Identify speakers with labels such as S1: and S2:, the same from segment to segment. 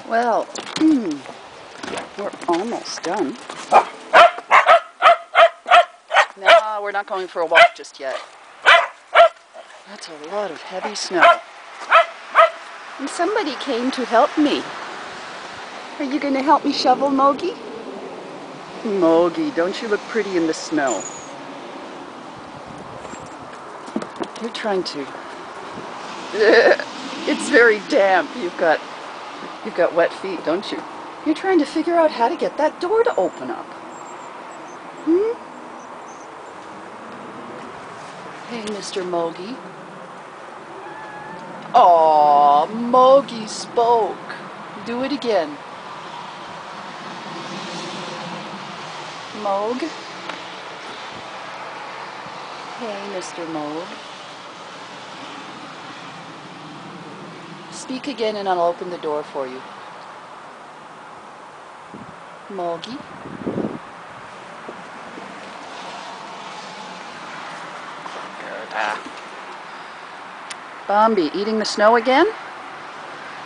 S1: Well, we're almost done. No, we're not going for a walk just yet. That's a lot of heavy snow. And somebody came to help me. Are you going to help me shovel, Moggie? Moggie, don't you look pretty in the snow? You're trying to... It's very damp. You've got wet feet, don't you? You're trying to figure out how to get that door to open up. Hey, Mr. Moggie. Aw, Moggie spoke. Do it again. Mog. Hey, Mr. Mog. Speak again and I'll open the door for you. Moggie. Bambi, eating the snow again?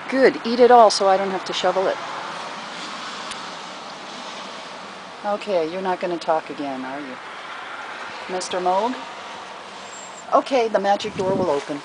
S1: Good, eat it all so I don't have to shovel it. Okay, you're not going to talk again, are you? Mr. Moog? Okay, the magic door will open.